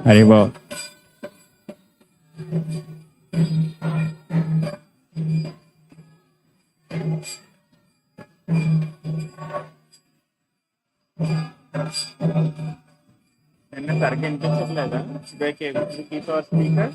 హరిబో. సరిగ్గా వినిపించట్లేదా? Keep our speaker.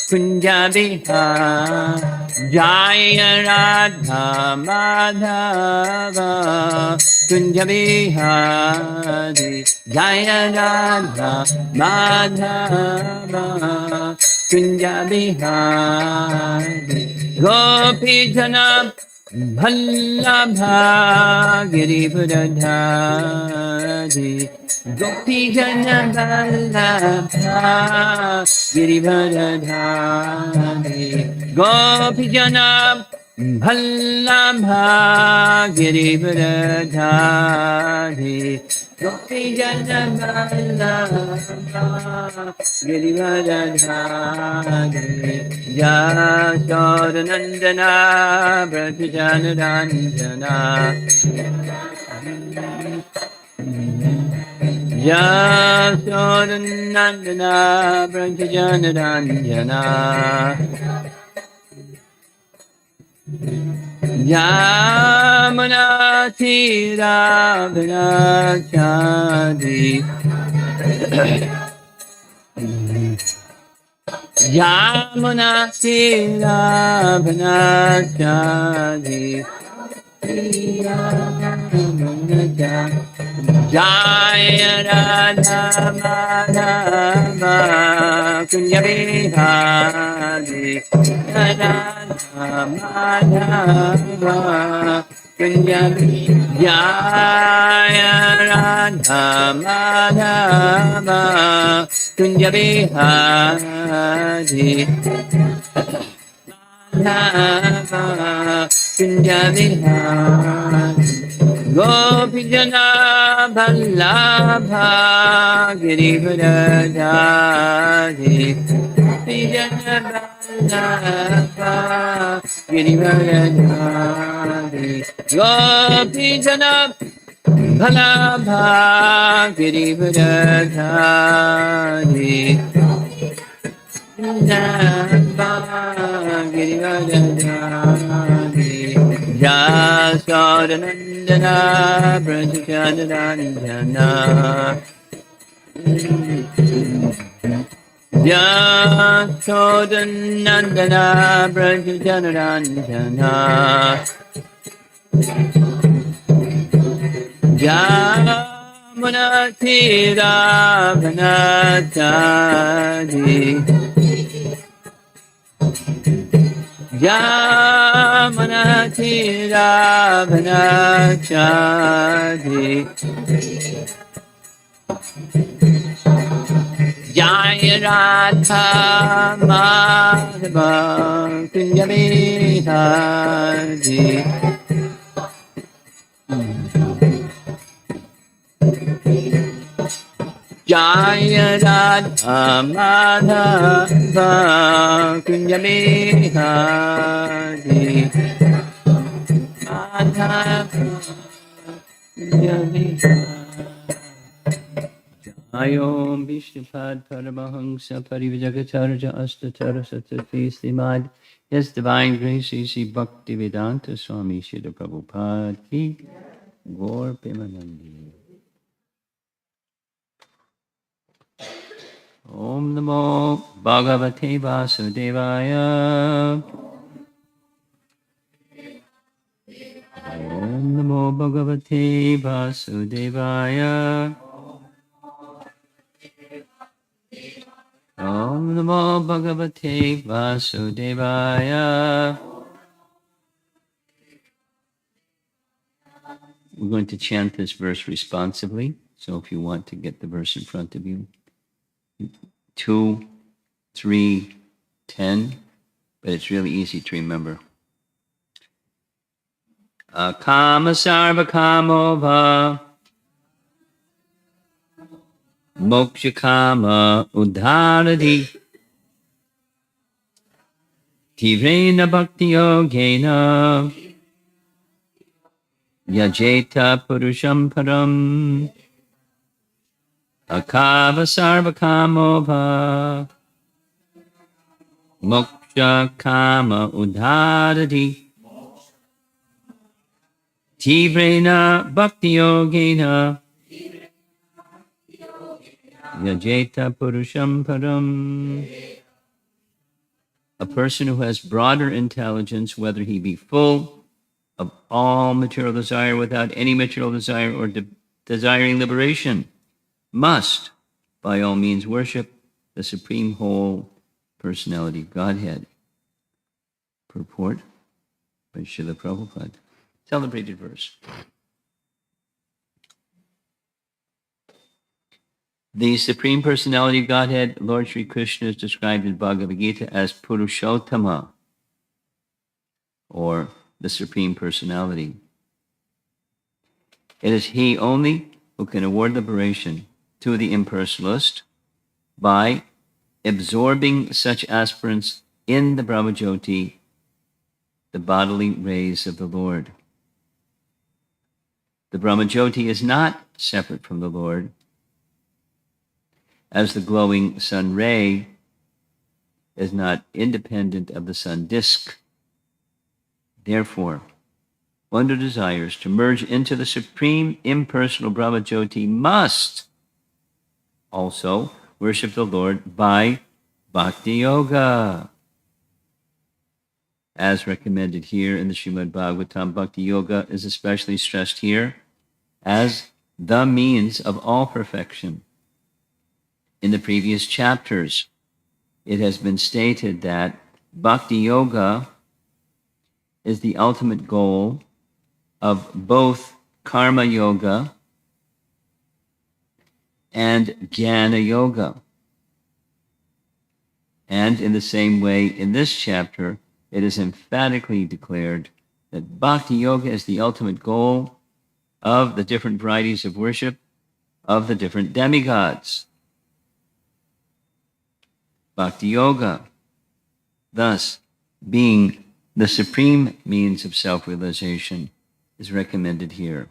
Kunjabihar Jaya Radha Madhava Kunjabihari Jaya Radha Madhava Kunjabihari Gopi Jana Vallabha Girivardhari Gopi Jana Vallabha Girivardhari Gopi Jana Vallabha Girivardhari Gopi Jana Vallabha Girivardhari Yashodanandana Brajanaranjana Yashodanandana Brajanaranjana Yamuna Tiravanachadi Yamuna Tiravanachadi Jaya Radha Madhava Kunjabihari Radha Madhava Kunjabihari Jaya Radha Madhava Kunjabihari Madhava Kunjabihari Gopi Jana Vallabha Girivardhari Gopi Jana Vallabha Girivardhari Gopi Jana Vallabha Girivardhari Girivardhari Yashodanandana Brajanaranjana Yashodanandana Brajanaranjana Munatira Bhanatari Yamanatira Bhanatari Jaya Radha Madhava Kunjabihari Jaya Radha Madhava Kunjabihari Madhava Kunjabihari Ayom Vishnupad Paramahamsa Parivajagatarja Astatara Satati Srimad His Divine Grace Sri Bhakti Vedanta Swami Srila Prabhupada Ki Gaur Premanandi Om Namo Bhagavate Vasudevaya Om Namo Bhagavate Vasudevaya Om Namo Bhagavate Vasudevaya. We're going to chant this verse responsively. So if you want to get the verse in front of you, 2, 3, 10, but it's really easy to remember. Kama sarva kamova moksha kama udharati tivrena bhakti yogena yajeta purusham param akava sarva kamova moksha kama udharati tivrena bhakti yogena yajeta purusham param. A person who has broader intelligence, whether he be full of all material desire without any material desire or desiring liberation, must by all means worship the Supreme Whole Personality of Godhead. Purport by Srila Prabhupada. Celebrated verse. The Supreme Personality of Godhead, Lord Sri Krishna, is described in Bhagavad Gita as Purushottama, or the Supreme Personality. It is He only who can award liberation to the impersonalist by absorbing such aspirants in the Brahmajyoti, the bodily rays of the Lord. The Brahmajyoti is not separate from the Lord, as the glowing sun ray is not independent of the sun disk. Therefore, one who desires to merge into the supreme impersonal Brahmajyoti must also worship the Lord by Bhakti Yoga. As recommended here in the Srimad Bhagavatam, Bhakti Yoga is especially stressed here as the means of all perfection. In the previous chapters, it has been stated that Bhakti Yoga is the ultimate goal of both Karma Yoga and Jnana Yoga. And in the same way, in this chapter, it is emphatically declared that Bhakti Yoga is the ultimate goal of the different varieties of worship of the different demigods. Bhakti Yoga, thus being the supreme means of self-realization, is recommended here.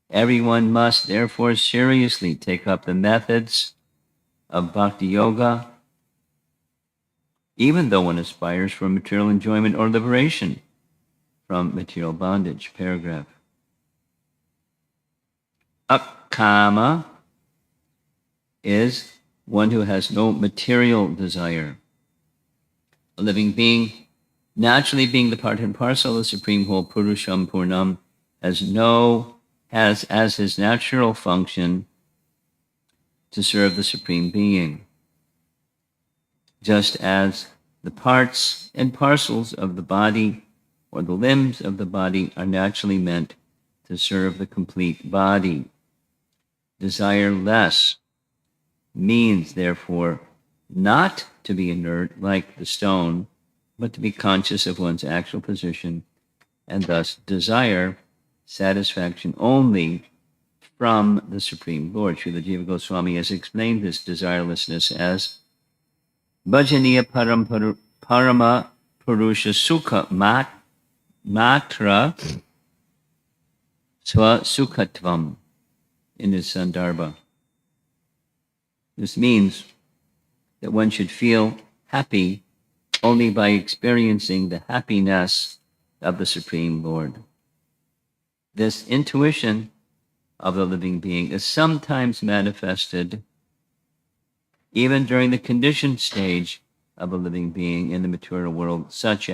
Everyone must therefore seriously take up the methods of Bhakti Yoga, even though one aspires for material enjoyment or liberation from material bondage. Paragraph. Akama is one who has no material desire. A living being, naturally being the part and parcel of the Supreme Whole Purusham Purnam, has no has as his natural function to serve the Supreme Being, just as the parts and parcels of the body or the limbs of the body are naturally meant to serve the complete body. Desire less means, therefore, not to be inert like the stone, but to be conscious of one's actual position and thus desire satisfaction only from the Supreme Lord. Srila Jiva Goswami has explained this desirelessness as Bhajaniya Parama Purusha Sukha Matra Swa Sukhatvam in his Sandarbha. This means that one should feel happy only by experiencing the happiness of the Supreme Lord. This intuition of the living being is sometimes manifested even during the conditioned stage of a living being in the material world, such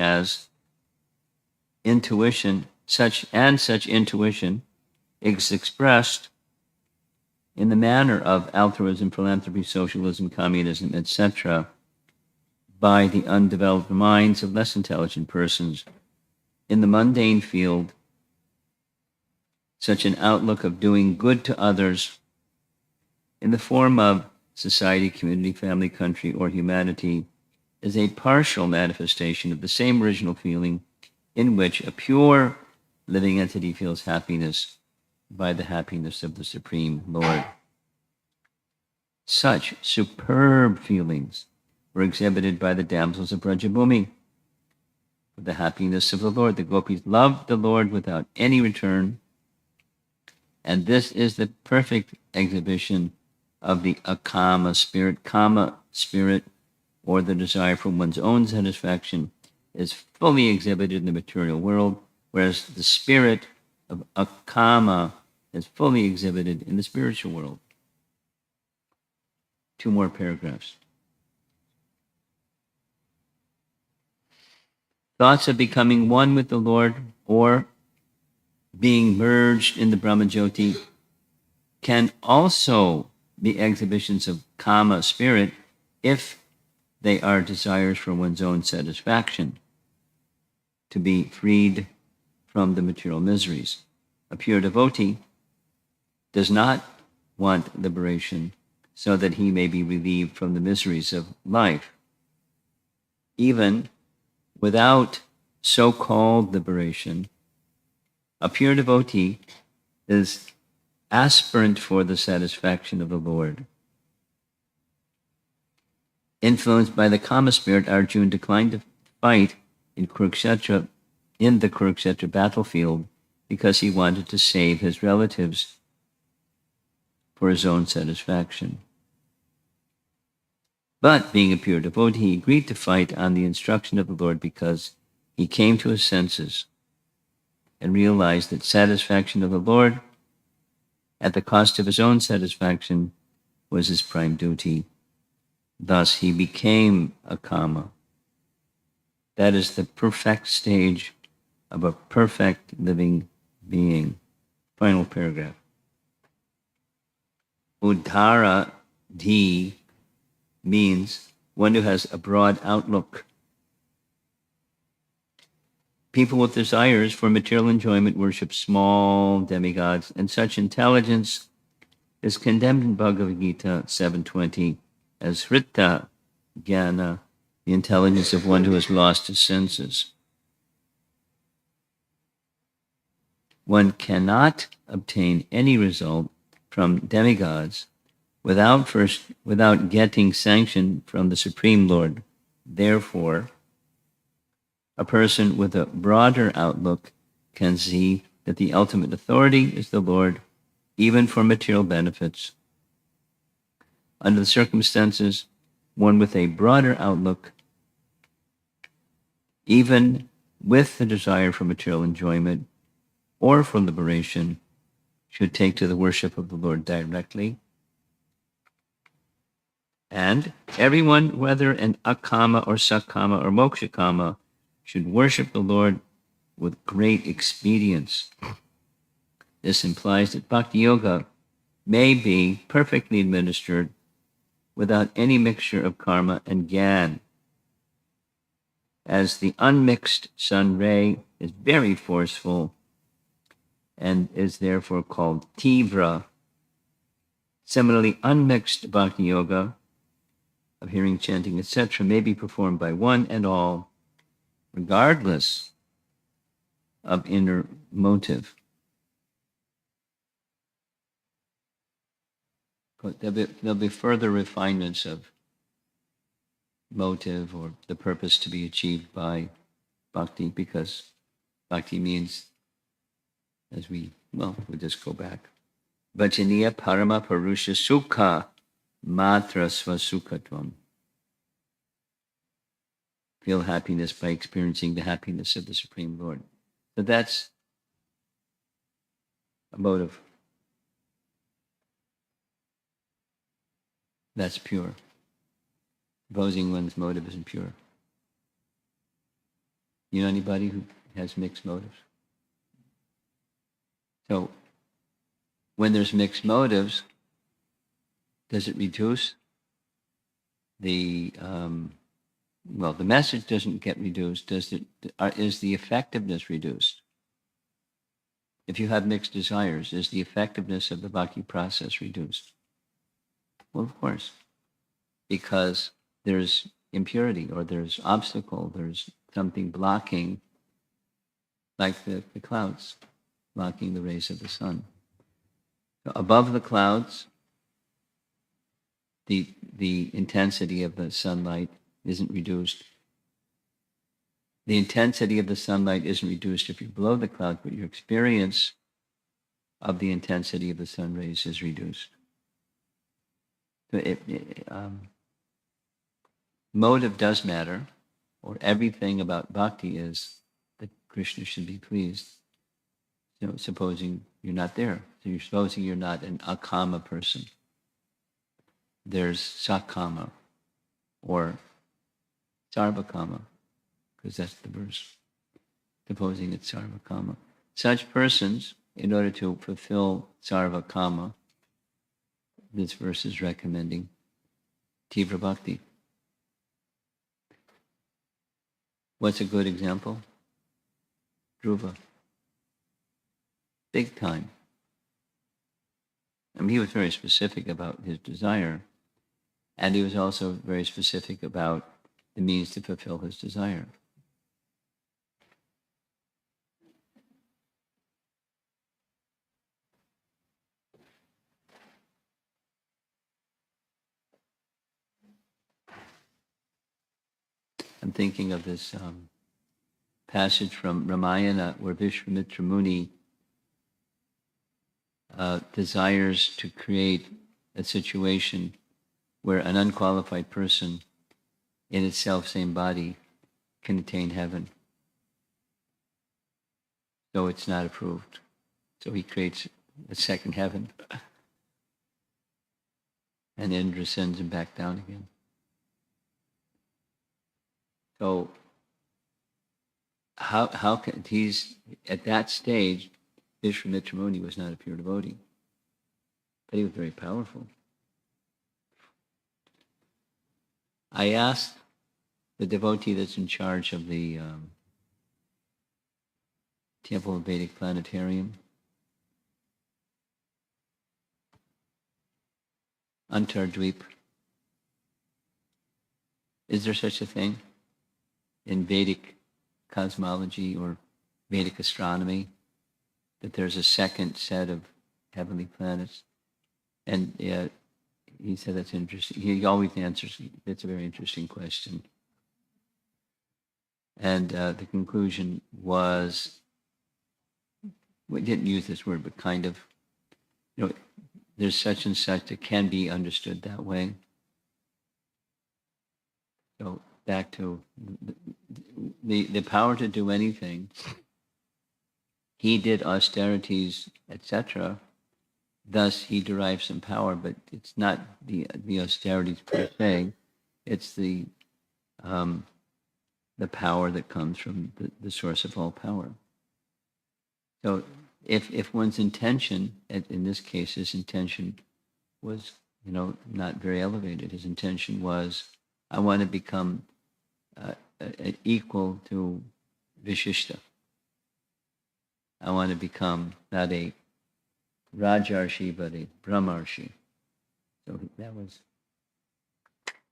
intuition is expressed in the manner of altruism, philanthropy, socialism, communism, etc., by the undeveloped minds of less intelligent persons. In the mundane field, such an outlook of doing good to others in the form of society, community, family, country, or humanity is a partial manifestation of the same original feeling in which a pure living entity feels happiness by the happiness of the Supreme Lord. Such superb feelings were exhibited by the damsels of Brajabhumi. For the happiness of the Lord, the gopis loved the Lord without any return, and this is the perfect exhibition of the akama spirit. Kama spirit, or the desire for one's own satisfaction, is fully exhibited in the material world, whereas the spirit of akama is fully exhibited in the spiritual world. 2 more paragraphs. Thoughts of becoming one with the Lord or being merged in the Brahmajyoti can also be exhibitions of kama spirit if they are desires for one's own satisfaction, to be freed from the material miseries. A pure devotee does not want liberation so that he may be relieved from the miseries of life. Even without so-called liberation, a pure devotee is aspirant for the satisfaction of the Lord. Influenced by the Kama spirit, Arjuna declined to fight in the Kurukshetra battlefield because he wanted to save his relatives for his own satisfaction. But being a pure devotee, he agreed to fight on the instruction of the Lord because he came to his senses and realized that satisfaction of the Lord at the cost of his own satisfaction was his prime duty. Thus, he became a kama. That is the perfect stage of a perfect living being. Final paragraph. Uddhara dhi means one who has a broad outlook. People with desires for material enjoyment worship small demigods, and such intelligence is condemned in Bhagavad Gita 7:20 as Hrita Jnana, the intelligence of one who has lost his senses. One cannot obtain any result from demigods without getting sanction from the Supreme Lord. Therefore, a person with a broader outlook can see that the ultimate authority is the Lord, even for material benefits. Under the circumstances, one with a broader outlook, even with the desire for material enjoyment or for liberation, should take to the worship of the Lord directly. And everyone, whether an akama or sakama or mokshakama, should worship the Lord with great expedience. This implies that bhakti yoga may be perfectly administered without any mixture of karma and gyan, as the unmixed sun ray is very forceful and is therefore called tivra. Similarly, unmixed bhakti yoga of hearing, chanting, etc., may be performed by one and all, regardless of inner motive. But there'll be further refinements of motive or the purpose to be achieved by bhakti, because bhakti means, we'll just go back. Vajaniya parama parusha sukha matra svasukhatvam. Feel happiness by experiencing the happiness of the Supreme Lord. So that's a motive. That's pure. Supposing one's motive isn't pure. You know anybody who has mixed motives? So when there's mixed motives, does it reduce the the message doesn't get reduced. Is the effectiveness reduced? If you have mixed desires, is the effectiveness of the bhakti process reduced? Well, of course, because there's impurity or there's obstacle, there's something blocking, like the clouds, blocking the rays of the sun. So above the clouds, the intensity of the sunlight isn't reduced. The intensity of the sunlight isn't reduced if you're below the cloud, but your experience of the intensity of the sun rays is reduced. So motive does matter, or everything about bhakti is that Krishna should be pleased. Supposing you're not there. So you're supposing you're not an akama person. There's sakama or sarvakama, because that's the verse. Supposing it's sarvakama. Such persons, in order to fulfill sarvakama, this verse is recommending tivra bhakti. What's a good example? Dhruva. Big time. He was very specific about his desire, and he was also very specific about the means to fulfill his desire. I'm thinking of this passage from Ramayana where Vishwamitra Muni desires to create a situation where an unqualified person in its self-same body can attain heaven. So it's not approved. So he creates a second heaven. And Indra sends him back down again. So how can he's at that stage? Vishwamitra Muni was not a pure devotee, but he was very powerful. I asked the devotee that's in charge of the Temple of Vedic Planetarium, Antardweep, is there such a thing in Vedic cosmology or Vedic astronomy, that there's a second set of heavenly planets? And he said that's interesting. He always answers, it's a very interesting question. And the conclusion was, we didn't use this word, but kind of, there's such and such that can be understood that way. So back to the power to do anything. He did austerities, etc. Thus, he derives some power, but it's not the austerities per se. It's the power that comes from the source of all power. So if one's intention, in this case, his intention was, not very elevated. His intention was, I want to become equal to Vishishta. I want to become not a Rajarshi, but a Brahmarshi. So that was,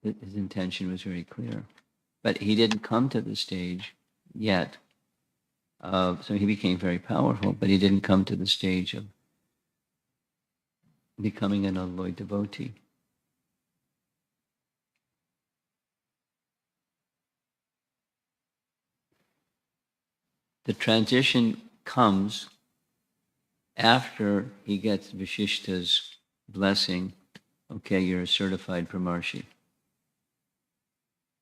his intention was very clear. But he didn't come to the stage yet. So he became very powerful, but he didn't come to the stage of becoming an unalloyed devotee. The transition comes after he gets Vishishta's blessing. Okay, you're a certified Brahmarshi.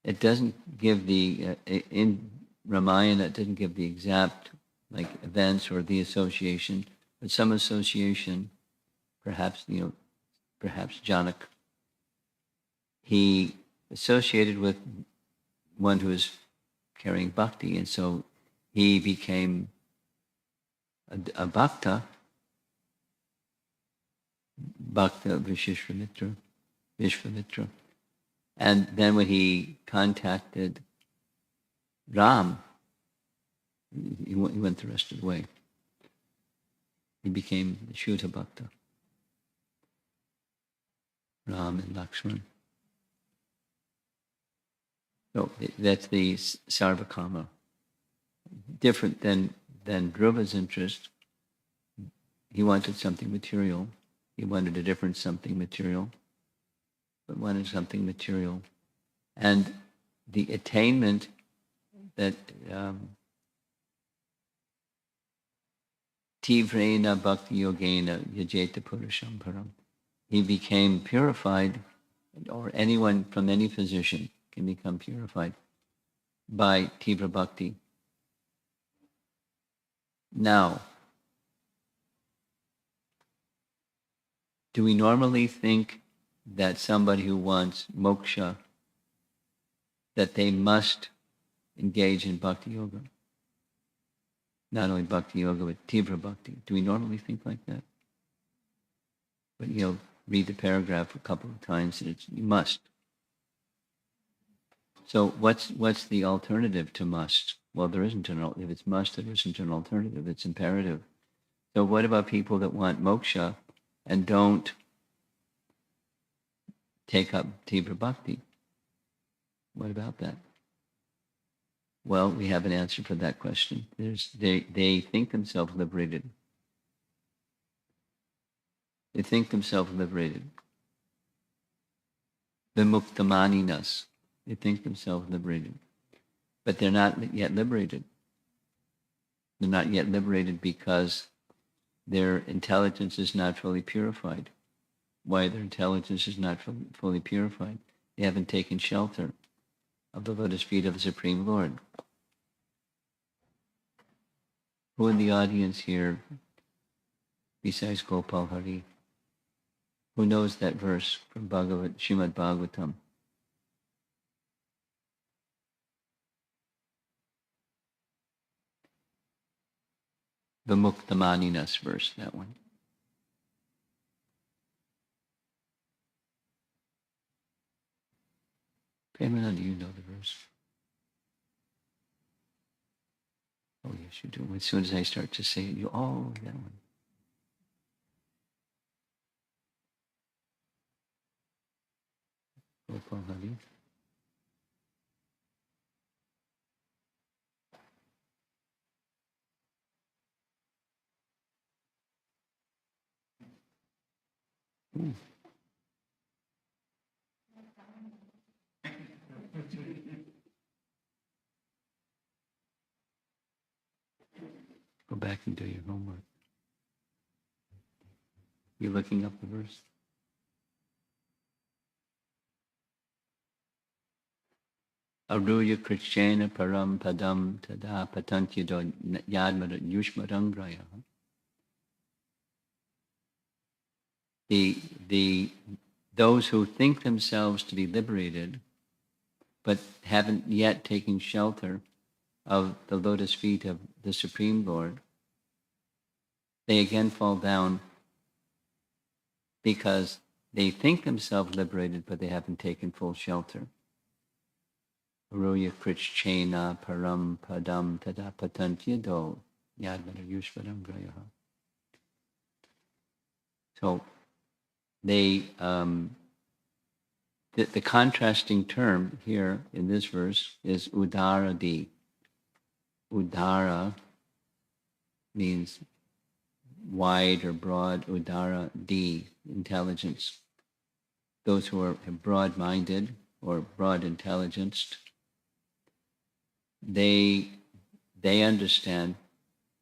It doesn't give in Ramayana, it doesn't give the exact events or the association, but some association, perhaps Janak. He associated with one who is carrying bhakti, and so he became a bhakta Vishvamitra. And then when he contacted Ram, he went the rest of the way. He became the Shuddha Bhakta. Ram and Lakshman. So that's the Sarvakama. Different than Dhruva's interest. He wanted something material. He wanted a different something material, but wanted something material. And the attainment that Tivrena Bhakti Yogena Yajeta Purusham Param. He became purified, or anyone from any physician can become purified by Tivra Bhakti. Now, do we normally think that somebody who wants moksha, that they must engage in bhakti yoga? Not only bhakti yoga, but tivra bhakti. Do we normally think like that? But read the paragraph a couple of times and you must. So what's the alternative to must? Well, there isn't an alternative. If it's must, there isn't an alternative. It's imperative. So what about people that want moksha and don't take up tivra bhakti? What about that? Well, we have an answer for that question. They think themselves liberated. They think themselves liberated. Vimuktamaninas. They think themselves liberated. But they're not yet liberated. They're not yet liberated because their intelligence is not fully purified. Why their intelligence is not fully purified? They haven't taken shelter of the lotus feet of the Supreme Lord. Who in the audience here, besides Gopal Hari, who knows that verse from Srimad Bhagavatam? The Muktamaninas verse, that one. Pamela, do you know the verse? Oh, yes, you do. As soon as I start to say it, that one. Gopal Hari. Go back and do your homework. You looking up the verse? Aruya Krishna Param Padam Tada Patantya Yadmara Yushmarangraya. Those who think themselves to be liberated, but haven't yet taken shelter of the lotus feet of the Supreme Lord, they again fall down because they think themselves liberated, but they haven't taken full shelter. Aroya krichena param padam tada patantyado yadmana yushvaram grayaha. So they, the contrasting term here in this verse is udaradi. Udara means wide or broad, udara di, intelligence. Those who are broad-minded or broad-intelligenced, they understand,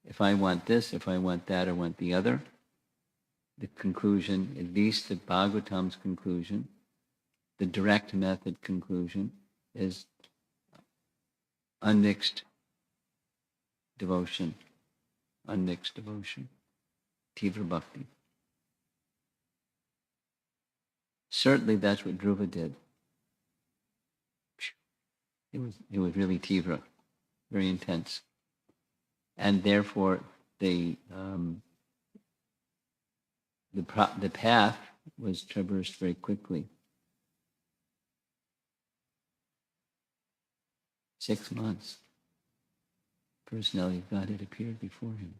if I want this, if I want that, I want the other. The conclusion, at least the Bhagavatam's conclusion, the direct method conclusion, is unmixed devotion, Tivra Bhakti. Certainly that's what Dhruva did. It was really Tivra, very intense. And therefore the path was traversed very quickly. 6 months. Personality of God had appeared before him.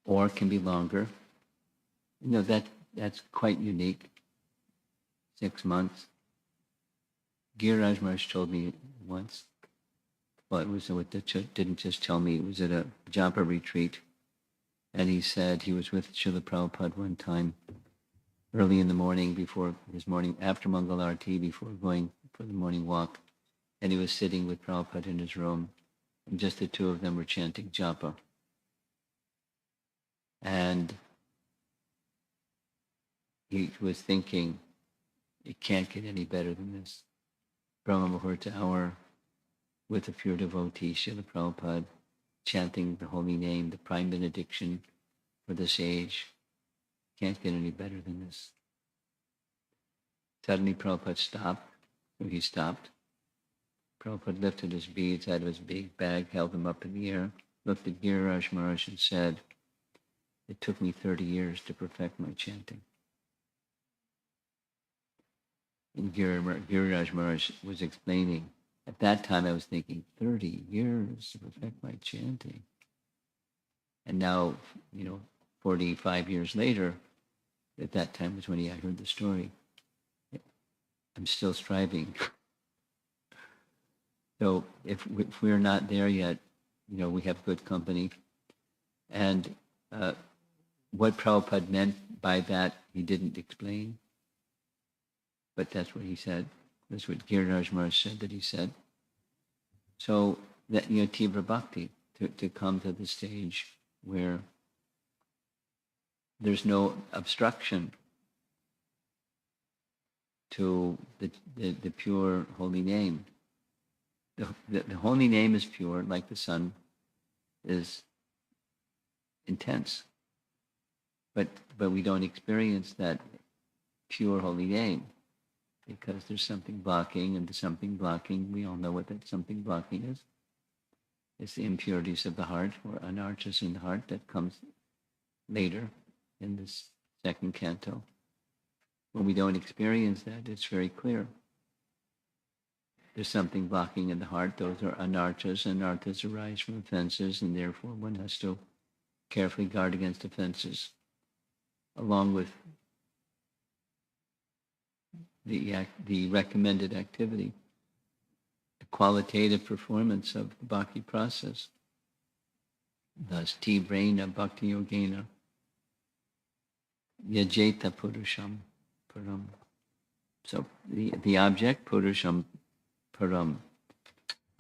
Or it can be longer. That's quite unique. 6 months. Giriraj Maharaj told me once, well, didn't just tell me, it was at a japa retreat, and he said he was with Srila Prabhupada one time, early in the morning after Mangal Arati, before going for the morning walk, and he was sitting with Prabhupada in his room, and just the two of them were chanting japa. And he was thinking, it can't get any better than this. Brahma Muhurta hour with a pure devotee, Srila Prabhupada, chanting the holy name, the prime benediction for the sage. Can't get any better than this. Suddenly Prabhupada stopped. So he stopped. Prabhupada lifted his beads out of his big bag, held them up in the air, looked at Giriraj Maharaj and said, it took me 30 years to perfect my chanting. And Giriraj Maharaj was explaining, at that time I was thinking, 30 years to perfect my chanting. And now, 45 years later, at that time was when I heard the story. I'm still striving. So if we're not there yet, we have good company. And what Prabhupada meant by that, he didn't explain. But that's what he said. That's what Giriraj Maharaj said that he said. So that, Tivra Bhakti, to come to the stage where there's no obstruction to the pure holy name. The holy name is pure, like the sun is intense. But we don't experience that pure holy name because there's something blocking, and the something blocking, we all know what that something blocking is. It's the impurities of the heart, or anarchas in the heart, that comes later in this second canto. When we don't experience that, it's very clear. There's something blocking in the heart. Those are anarchas. Anarchas arise from offenses, and therefore one has to carefully guard against offenses, along with the recommended activity, the qualitative performance of the bhakti process. Thus, tivrena bhakti yogena yajeta purusham param. So the object, purusham param.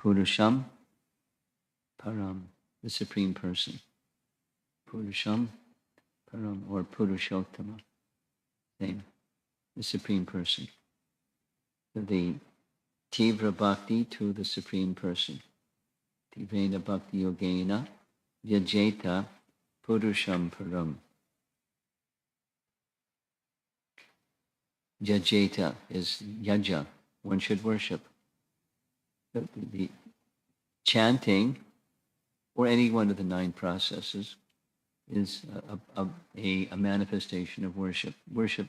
Purusham param, the Supreme Person. Purusham param, or Purushottama, same, the Supreme Person. So the Tivra Bhakti to the Supreme Person. Tivrena Bhakti Yogena Yajeta Purusham Param. Yajeta is yaja, one should worship. The chanting or any one of the 9 processes, is a manifestation of worship. Worship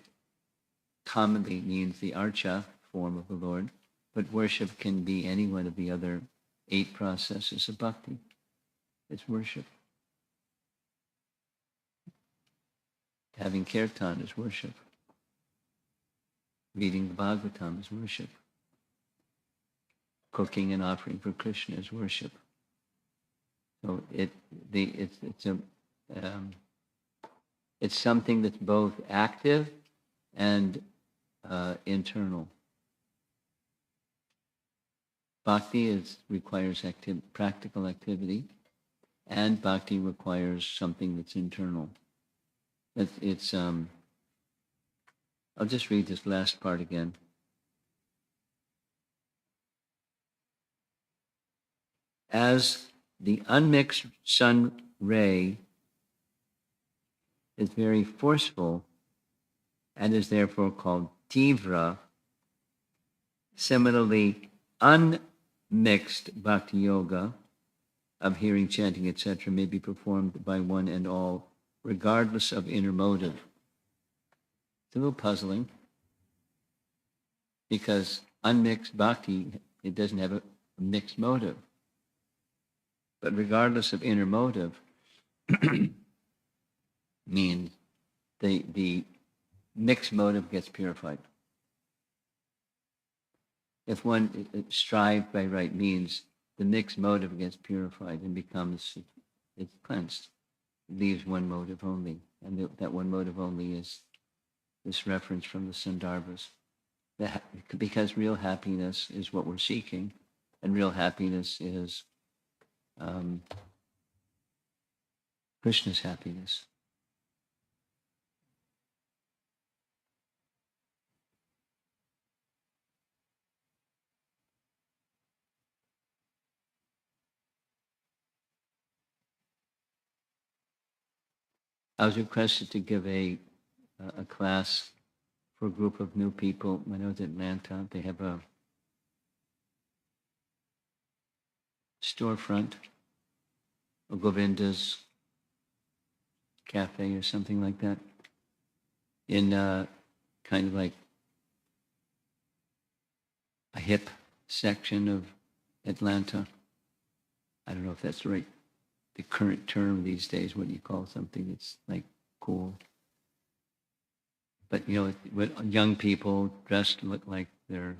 commonly means the archa form of the Lord, but worship can be any one of the other 8 processes of bhakti. It's worship. Having kirtan is worship. Reading the Bhagavatam is worship. Cooking and offering for Krishna is worship. So it's something that's both active and internal. Bhakti requires practical activity, and bhakti requires something that's internal. I'll just read this last part again. As the unmixed sun ray is very forceful and is therefore called tivra, similarly, unmixed bhakti yoga of hearing, chanting, etc. may be performed by one and all, regardless of inner motive. It's a little puzzling because unmixed bhakti, it doesn't have a mixed motive. But regardless of inner motive means the mixed motive gets purified. If one strives by right means, the mixed motive gets purified and it's cleansed. It leaves one motive only. And that one motive only is this reference from the Sandarbhas. Because real happiness is what we're seeking, and real happiness is Krishna's happiness. I was requested to give a class for a group of new people when I was in Atlanta. They have a storefront, a Govinda's cafe or something like that, in kind of like a hip section of Atlanta. I don't know if that's the current term these days. What do you call something that's like cool? But with young people dressed look like they're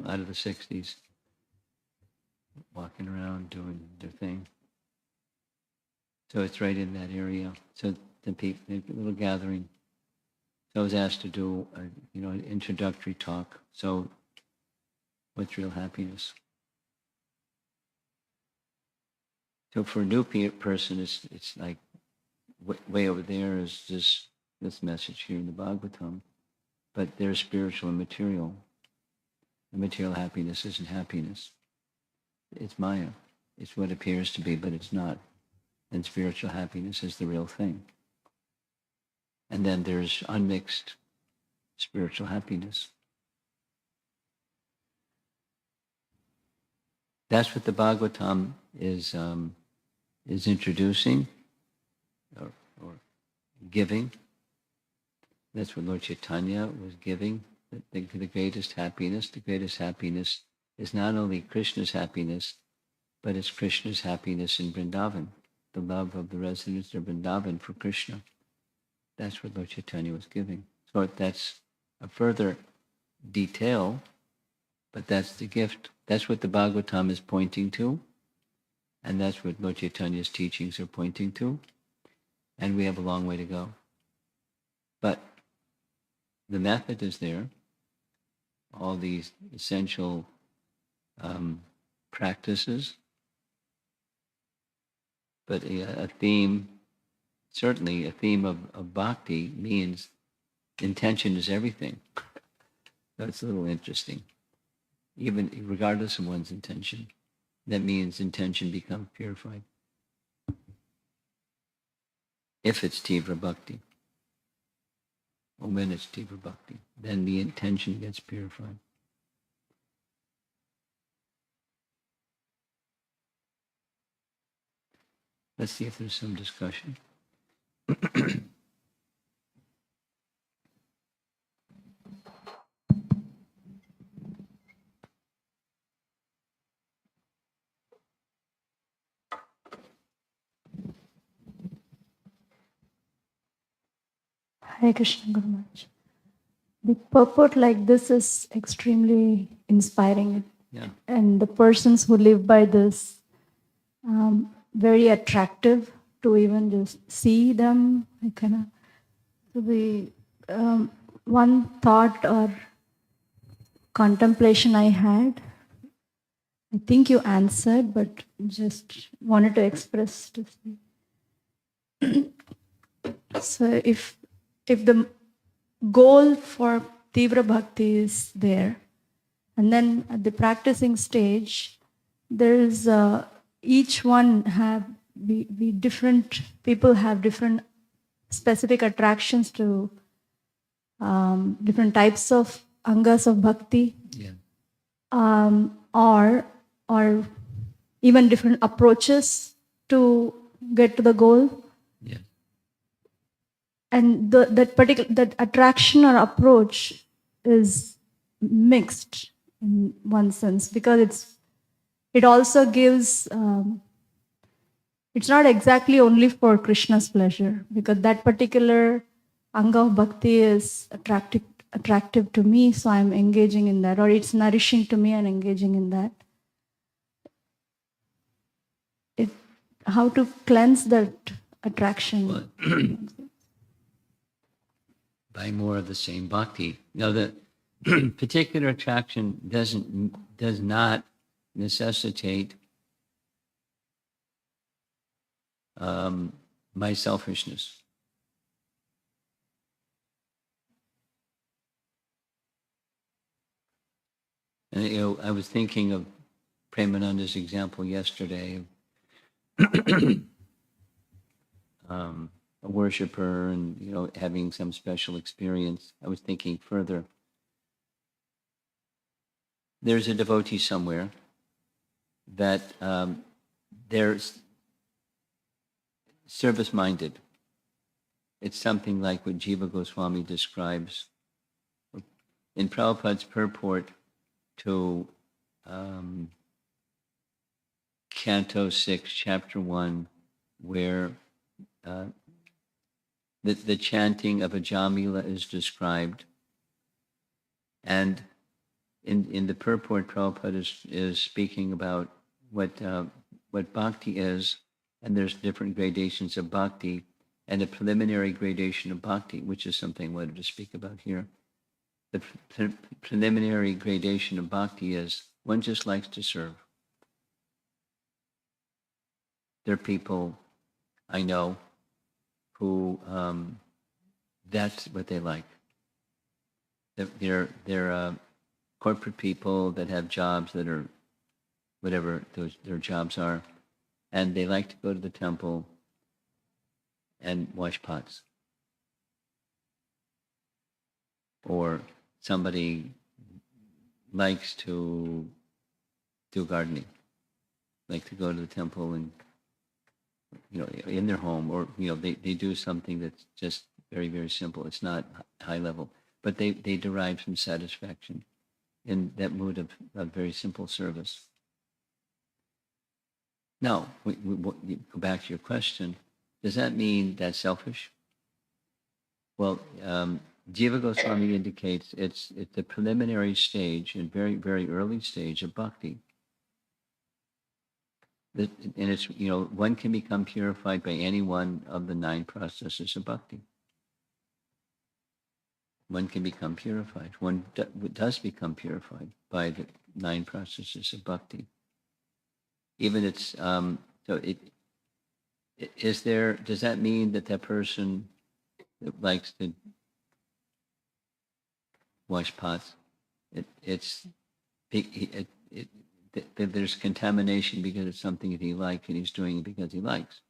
out of the 60s, walking around doing their thing. So it's right in that area. So the people, a little gathering. So I was asked to do an introductory talk. So what's real happiness? So for a new person, it's like way over there is this message here in the Bhagavatam, but there's spiritual and material. The material happiness isn't happiness. It's Maya. It's what appears to be, but it's not. And spiritual happiness is the real thing. And then there's unmixed spiritual happiness. That's what the Bhagavatam is introducing or giving. That's what Lord Chaitanya was giving, the greatest happiness. The greatest happiness is not only Krishna's happiness, but it's Krishna's happiness in Vrindavan, the love of the residents of Vrindavan for Krishna. That's what Lord Chaitanya was giving. So that's a further detail, but that's the gift. That's what the Bhagavatam is pointing to, and that's what Lord Chaitanya's teachings are pointing to, and we have a long way to go. But the method is there, all these essential practices, but a theme, certainly a theme of bhakti means intention is everything. That's a little interesting. Even regardless of one's intention, that means intention becomes purified. If it's Tivra Bhakti, or when it's Tivra Bhakti, then the intention gets purified. Let's see if there's some discussion. Hare Krishna Guru Maharaj. The purport like this is extremely inspiring. Yeah. And the persons who live by this, very attractive to even just see them. I kind of, so the one thought or contemplation I had, I think you answered, but just wanted to express to see. So if the goal for Tivra Bhakti is there, and then at the practicing stage, there's each one have we different people have different specific attractions to different types of angas of bhakti, Yeah. or even different approaches to get to the goal. Yeah. And that attraction or approach is mixed in one sense, because it also gives it's not exactly only for Krishna's pleasure, because that particular anga of bhakti is attractive to me, so I'm engaging in that, or it's nourishing to me and engaging in that. How to cleanse that attraction? Well, by more of the same bhakti. Now, the particular attraction does not necessitate my selfishness. And I was thinking of Premananda's example yesterday, a worshiper and having some special experience. I was thinking further. There's a devotee somewhere that they're service-minded. It's something like what Jiva Goswami describes in Prabhupada's purport to Canto 6, Chapter 1, where the chanting of a Jamila is described. And in the purport, Prabhupada is speaking about what bhakti is, and there's different gradations of bhakti, and a preliminary gradation of bhakti, which is something I wanted to speak about here. The preliminary gradation of bhakti is one just likes to serve. There are people I know who that's what they like. They're corporate people that have jobs that are whatever their jobs are, and they like to go to the temple and wash pots. Or somebody likes to do gardening, like to go to the temple and in their home, or they do something that's just very, very simple. It's not high level, but they derive some satisfaction in that mood of very simple service. Now, we go back to your question. Does that mean that's selfish? Well, Jiva Goswami indicates it's the preliminary stage and very, very early stage of bhakti. And it's, one can become purified by any one of the 9 processes of bhakti. One can become purified. One does become purified by the 9 processes of bhakti. Even it's, does that mean that person that likes to wash pots, there's contamination because it's something that he likes and he's doing it because he likes.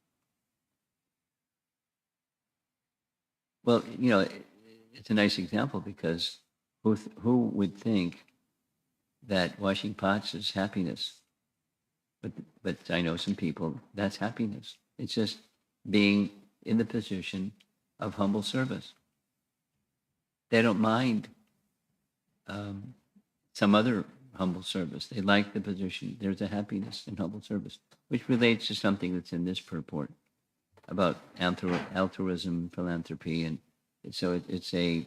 Well, it's a nice example because who would think that washing pots is happiness? But I know some people, that's happiness. It's just being in the position of humble service. They don't mind some other humble service. They like the position. There's a happiness in humble service, which relates to something that's in this purport about altruism, philanthropy, and so it's a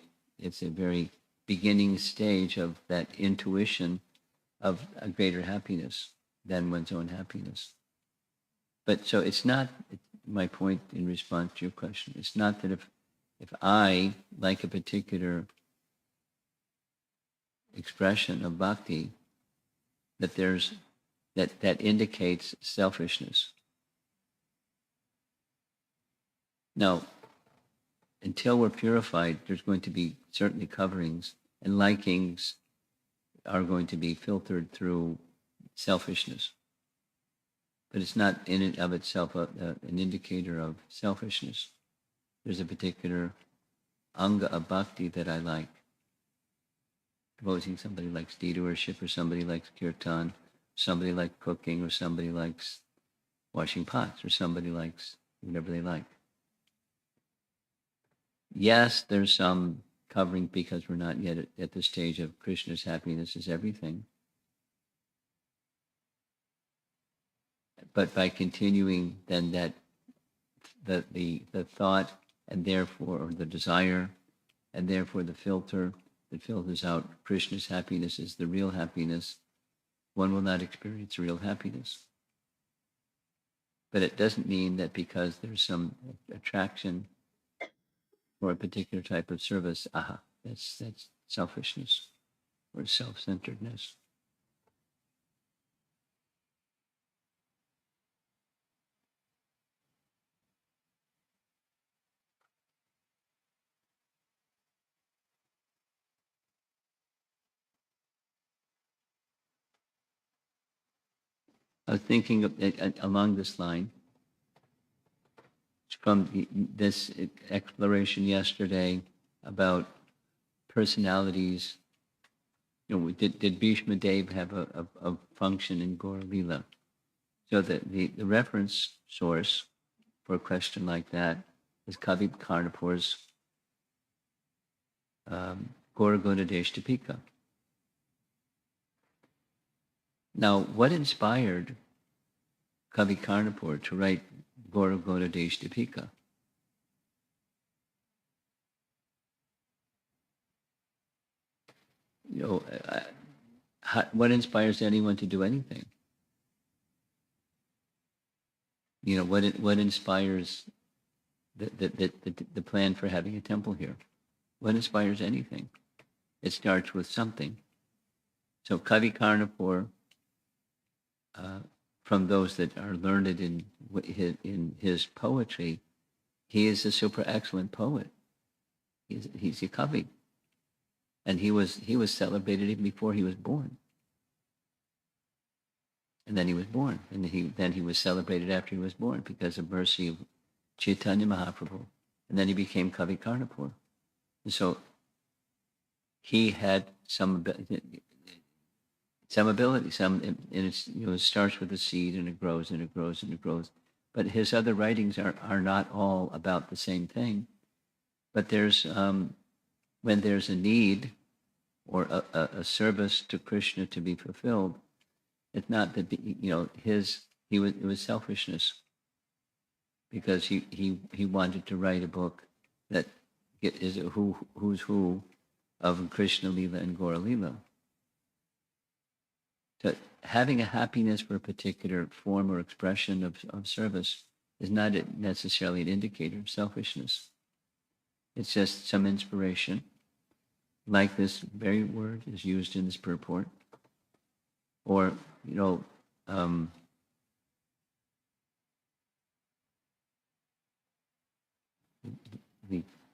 very beginning stage of that intuition of a greater happiness than one's own happiness. But so it's not, my point in response to your question, it's not that if I like a particular expression of bhakti, that there's that indicates selfishness. Now, until we're purified, there's going to be certainly coverings, and likings are going to be filtered through selfishness. But it's not in and of itself an indicator of selfishness. There's a particular anga of bhakti that I like. Supposing somebody likes deity worship, or somebody likes kirtan, somebody likes cooking, or somebody likes washing pots, or somebody likes whatever they like. Yes, there's some covering because we're not yet at the stage of Krishna's happiness is everything. But by continuing, then that the thought, and therefore, or the desire, and therefore the filter that filters out Krishna's happiness is the real happiness, one will not experience real happiness. But it doesn't mean that because there's some attraction for a particular type of service, that's selfishness or self-centeredness. I was thinking of, along this line, from this exploration yesterday about personalities. Did Bhishma Dev have a function in Gaur Lila? So the reference source for a question like that is Kavi Karnapur's Gaur Gunadesh Tipika. Now, what inspired Kavi Karnapur to write Gaur Gunadesh Tipika? What inspires anyone to do anything? What inspires the plan for having a temple here? What inspires anything? It starts with something. So Kavi Karnapur, from those that are learned in his poetry, he is a super excellent poet. He's a Kavi. And he was celebrated even before he was born. And then he was born. And then he was celebrated after he was born because of mercy of Chaitanya Mahaprabhu. And then he became Kavi Karnapur. And so he had some ability, and it starts with a seed and it grows and it grows and it grows. But his other writings are not all about the same thing. But there's when there's a need or a service to Krishna to be fulfilled, it's not that it was selfishness, because he wanted to write a book that is a who's who of Krishna Lila and Gaura Lila. So having a happiness for a particular form or expression of service is not necessarily an indicator of selfishness. It's just some inspiration, like this very word is used in this purport. Or, the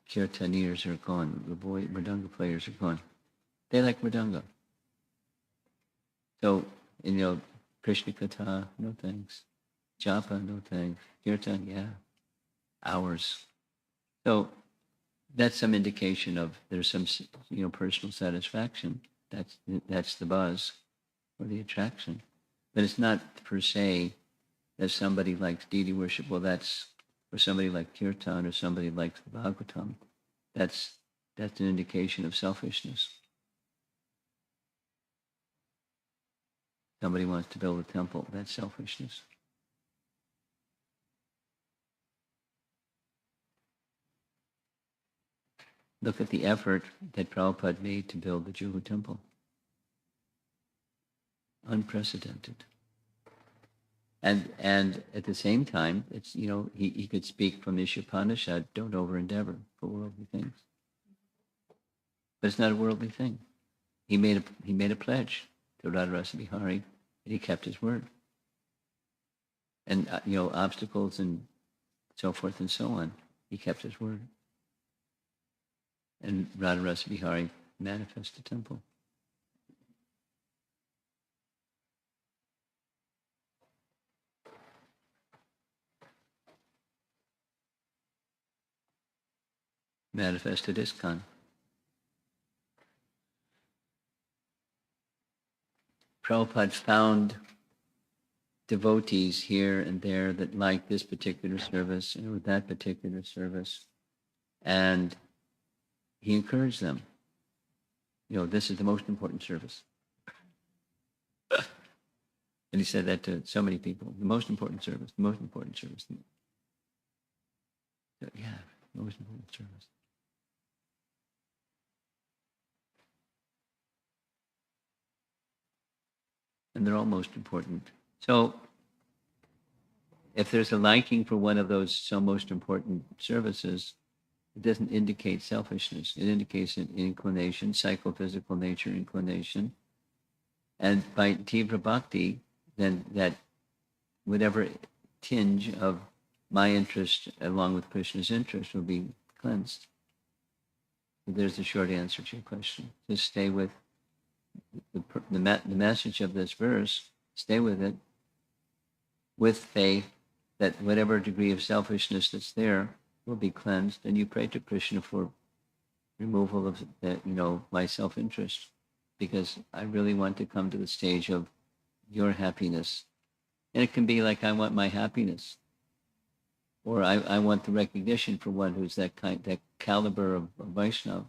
kirtaniers are gone, the mridanga players are gone. They like mridanga. So, Krishna Katha, no thanks. Japa, no thanks. Kirtan, yeah, hours. So that's some indication of there's some, personal satisfaction. That's the buzz or the attraction. But it's not per se that somebody likes deity worship, well, that's, or somebody like kirtan, or somebody likes the Bhagavatam, that's an indication of selfishness. Somebody wants to build a temple, that's selfishness. Look at the effort that Prabhupada made to build the Juhu temple. Unprecedented. And at the same time, it's, he could speak from Ishopanishad, don't over endeavor for worldly things. But it's not a worldly thing. He made a pledge to Radharasa Bihari, and he kept his word. And obstacles and so forth and so on, he kept his word. And Radharasa Bihari manifested the temple. Manifested ISKCON. Prabhupada found devotees here and there that liked this particular service or that particular service, and he encouraged them. This is the most important service. And he said that to so many people. The most important service, the most important service. Yeah, the most important service. And they're all most important. So if there's a liking for one of those so most important services, it doesn't indicate selfishness. It indicates an inclination, psychophysical nature inclination. And by Tivra Bhakti, then that whatever tinge of my interest along with Krishna's interest will be cleansed. So there's the short answer to your question. Just stay with the message of this verse, stay with it, with faith that whatever degree of selfishness that's there will be cleansed, and you pray to Krishna for removal of my self-interest, because I really want to come to the stage of your happiness. And it can be like, I want my happiness, or I want the recognition for one who's that caliber of Vaishnava.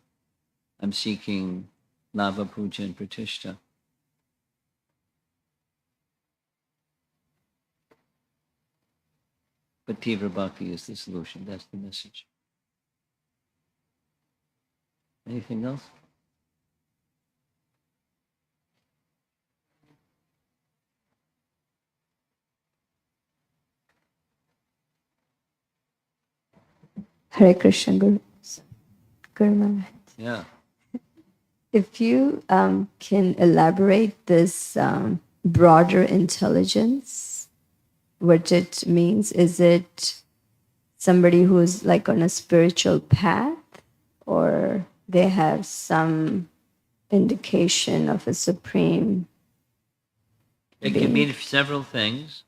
I'm seeking lava, puja, and pratishta. But Tivra Bhakti is the solution. That's the message. Anything else? Hare Krishna, Guru Maharaj. Yeah. If you can elaborate this broader intelligence, what it means, is it somebody who's like on a spiritual path, or they have some indication of a supreme It can mean several things.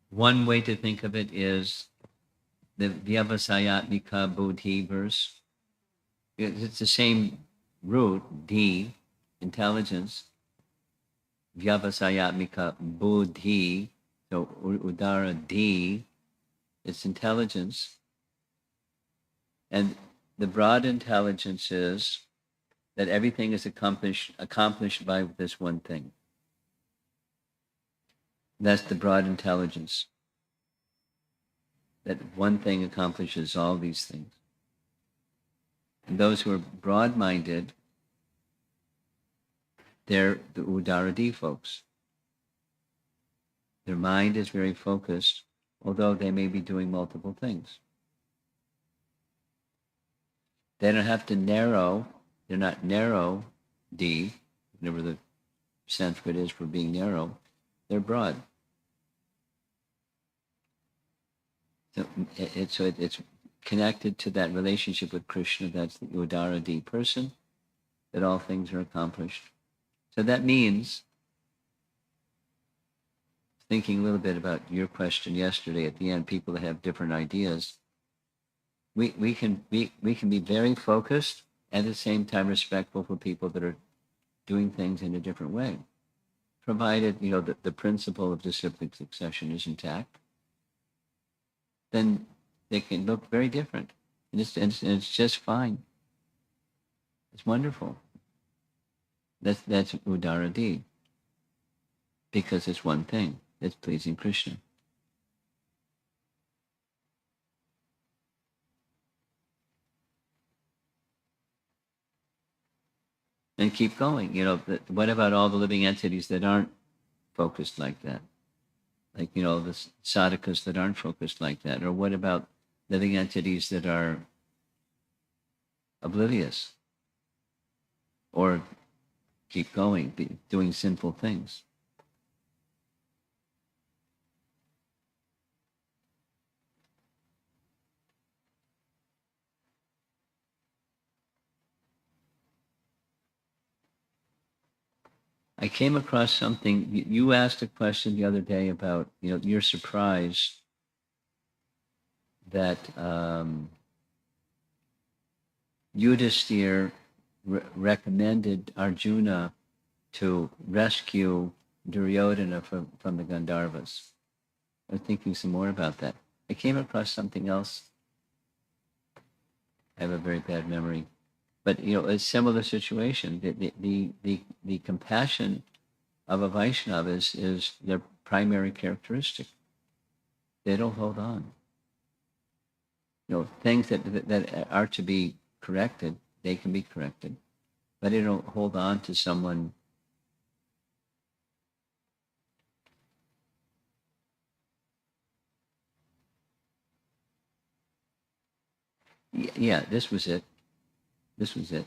One way to think of it is the Vyavasayatmika Buddhi verse. It's the same root, D, intelligence. Vyavasayatmika Buddhi, so Udara D, it's intelligence. And the broad intelligence is that everything is accomplished by this one thing. That's the broad intelligence. That one thing accomplishes all these things. And those who are broad-minded, they're the Udaradi folks. Their mind is very focused, although they may be doing multiple things. They don't have to narrow, they're not narrow D, whatever the Sanskrit is for being narrow, they're broad. So it's connected to that relationship with Krishna, that's the Udaradi person, that all things are accomplished. So that means, thinking a little bit about your question yesterday at the end, people that have different ideas, we can be very focused and at the same time respectful for people that are doing things in a different way. provided, the principle of disciplic succession is intact, then they can look very different. And it's just fine. It's wonderful. That's Udaradi. Because it's one thing. It's pleasing Krishna. And keep going. What about all the living entities that aren't focused like that? Like, the sadhakas that aren't focused like that? Or what about living entities that are oblivious? Or keep going, doing sinful things? I came across something. You asked a question the other day about, you're surprised that Yudhisthira recommended Arjuna to rescue Duryodhana from the Gandharvas. I was thinking some more about that. I came across something else. I have a very bad memory. But, a similar situation. The compassion of a Vaishnava is their primary characteristic. They don't hold on. Things that are to be corrected, they can be corrected. But they don't hold on to someone. Yeah, this was it. This was it.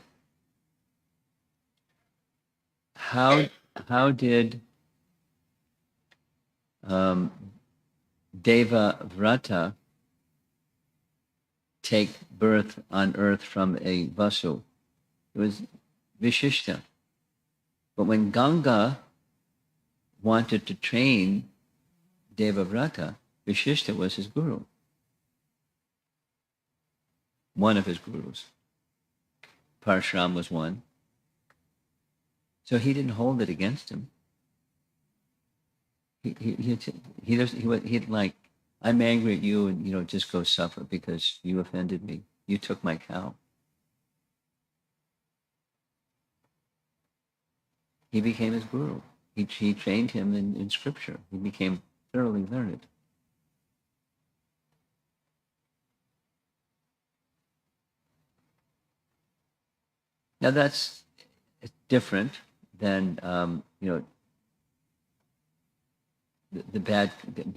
How did Deva Vrata take birth on earth from a Vasu? It was Vishishta. But when Ganga wanted to train Deva Vrata, Vishishta was his guru. One of his gurus. Parashram was one. So he didn't hold it against him. He'd like, I'm angry at you, and just go suffer because you offended me. You took my cow. He became his guru. He trained him in scripture. He became thoroughly learned. Now that's different than the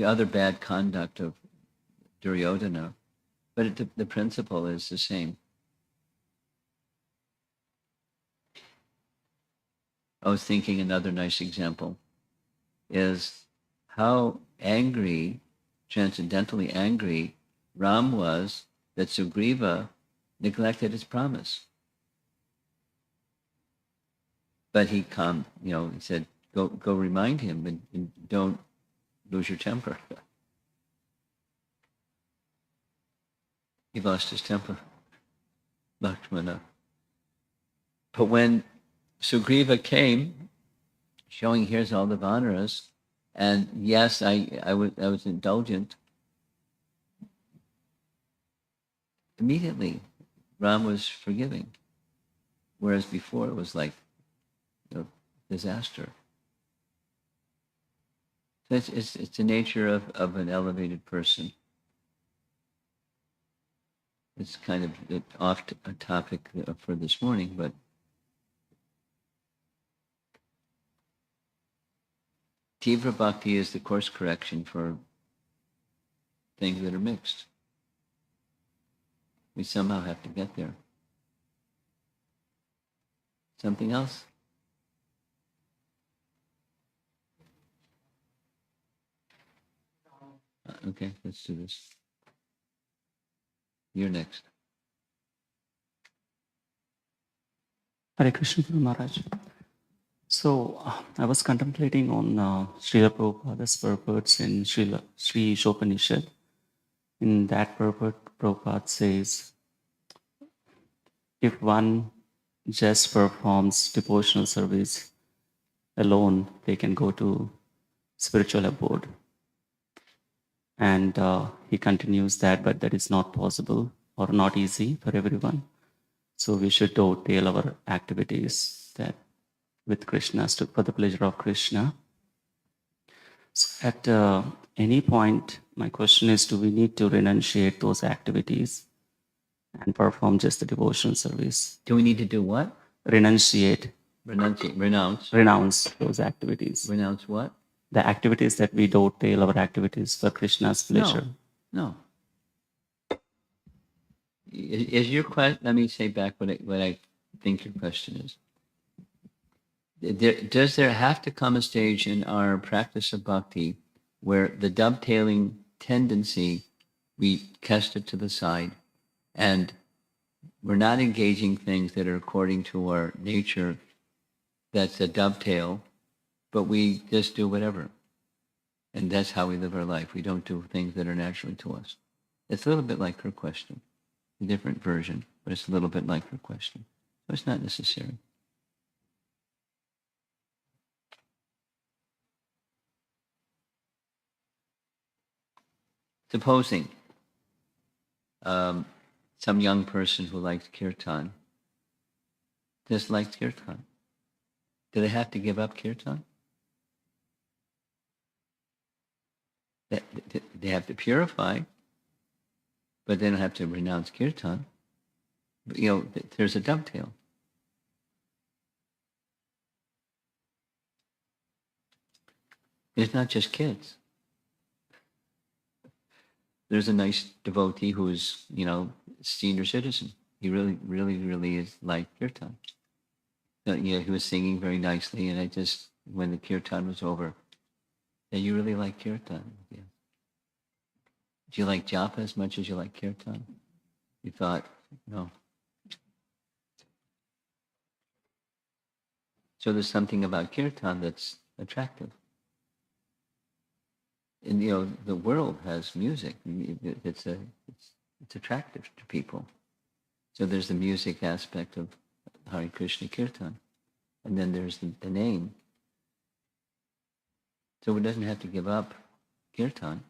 other bad conduct of Duryodhana, but the principle is the same. I was thinking another nice example is how angry, transcendentally angry, Ram was that Sugriva neglected his promise. But he he said, go remind him and don't lose your temper. He lost his temper, Lakshmana. But when Sugriva came, showing here's all the Vanaras, and yes, I was indulgent, immediately Ram was forgiving. Whereas before it was like, disaster. So it's the nature of an elevated person. It's kind of off a topic for this morning, but Tivra Bhakti is the course correction for things that are mixed. We somehow have to get there. Something else? Okay, let's do this. You're next. Hare Krishna Guru Maharaj. So I was contemplating on Srila Prabhupada's purports in Sri Ishopanishad. In that purport, Prabhupada says, if one just performs devotional service alone they can go to spiritual abode. And he continues that, but that is not possible or not easy for everyone. So we should dovetail our activities that with Krishna for the pleasure of Krishna. So at any point, my question is, do we need to renunciate those activities and perform just the devotional service? Do we need to do what? Renunciate, Renounce. renounce those activities. Renounce what? The activities that we dovetail our activities for Krishna's pleasure. No. Is your question? Let me say back what I think your question is. Does there have to come a stage in our practice of bhakti where the dovetailing tendency, we cast it to the side, and we're not engaging things that are according to our nature, that's a dovetail, but we just do whatever. And that's how we live our life. We don't do things that are naturally to us. It's a little bit like her question. A different version, but it's a little bit like her question. So it's not necessary. Supposing some young person who likes kirtan just likes kirtan. Do they have to give up kirtan? They have to purify, but they don't have to renounce kirtan. But, there's a dovetail. It's not just kids. There's a nice devotee who's, senior citizen. He really, really, really is like kirtan. So, he was singing very nicely, and when the kirtan was over, said, you really like kirtan? Yeah. Do you like japa as much as you like kirtan? He thought, no. So there's something about kirtan that's attractive. And the world has music. It's attractive to people. So there's the music aspect of Hare Krishna Kirtan, and then there's the name. So one doesn't have to give up Kirtan.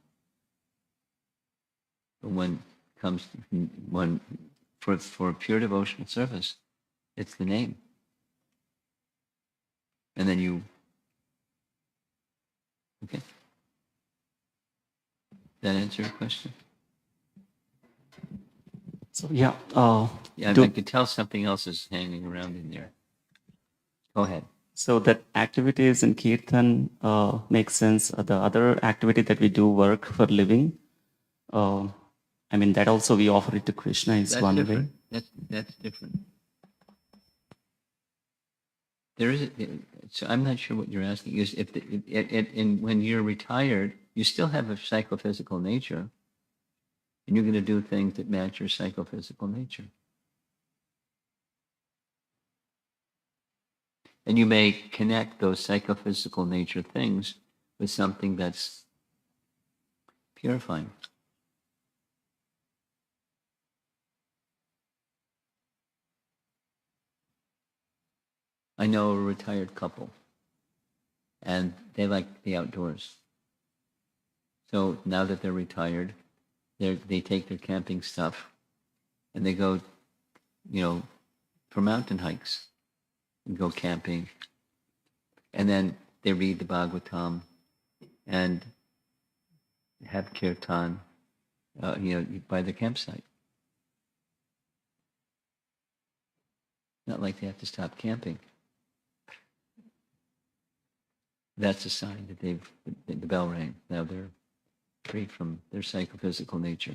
But for pure devotional service, it's the name. And then okay. That answer your question? So yeah. I could tell something else is hanging around in there. Go ahead. So that activities in kirtan makes sense. The other activity that we do, work for living, that also we offer it to Krishna is That's one different. way. That's different. There is. So I'm not sure what you're asking. Is when you're retired, you still have a psychophysical nature, and you're going to do things that match your psychophysical nature. And you may connect those psychophysical nature things with something that's purifying. I know a retired couple, and they like the outdoors. So now that they're retired, they take their camping stuff, and they go, for mountain hikes, and go camping. And then they read the Bhagavatam, and have kirtan, by the campsite. Not like they have to stop camping. That's a sign that the bell rang. Now they're free from their psychophysical nature.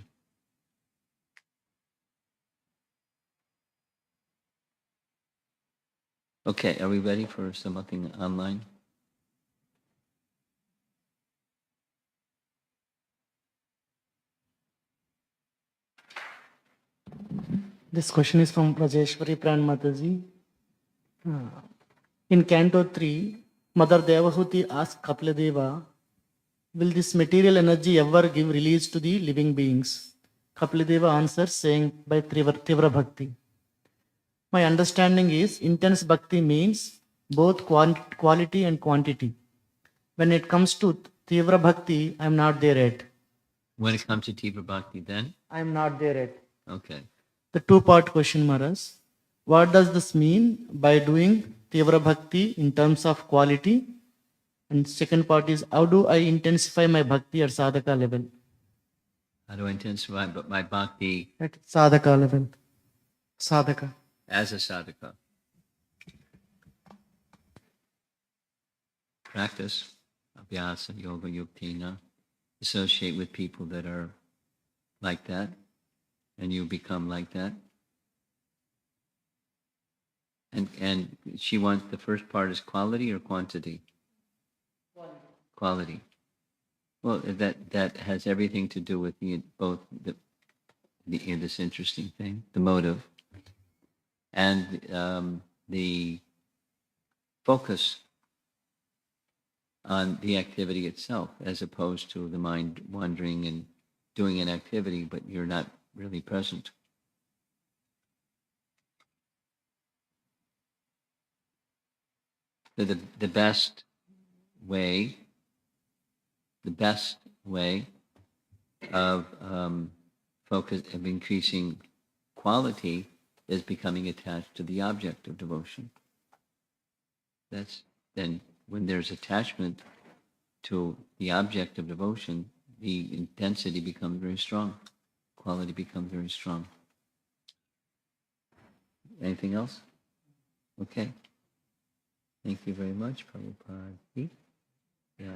Okay, are we ready for something online? This question is from Rajeshwari Pran Mataji. In Canto 3, Mother Devahuti asked Kapladeva, will this material energy ever give release to the living beings? Kapladeva answers saying, by Tivra Bhakti. My understanding is intense bhakti means both quality and quantity. When it comes to Tivra Bhakti, I'm not there yet. When it comes to Tivra Bhakti, then? I'm not there yet. Okay. The two-part question, Maharaj. What does this mean by doing Tivra Bhakti in terms of quality? And second part is, how do I intensify my bhakti at sadhaka level? How do I intensify my bhakti At sadhaka level. Sadhaka. as a sadhaka? Practice, abhyasa, yoga, yuktina, associate with people that are like that, and you become like that. And she wants, the first part is quality or quantity? Quality. Well, that has everything to do with both this interesting thing, the motive, and the focus on the activity itself, as opposed to the mind wandering and doing an activity, but you're not really present. So the best way of focus, of increasing quality, is becoming attached to the object of devotion. That's then when there's attachment to the object of devotion, the intensity becomes very strong, quality becomes very strong. Anything else? Okay. Thank you very much, Prabhupada. Yeah.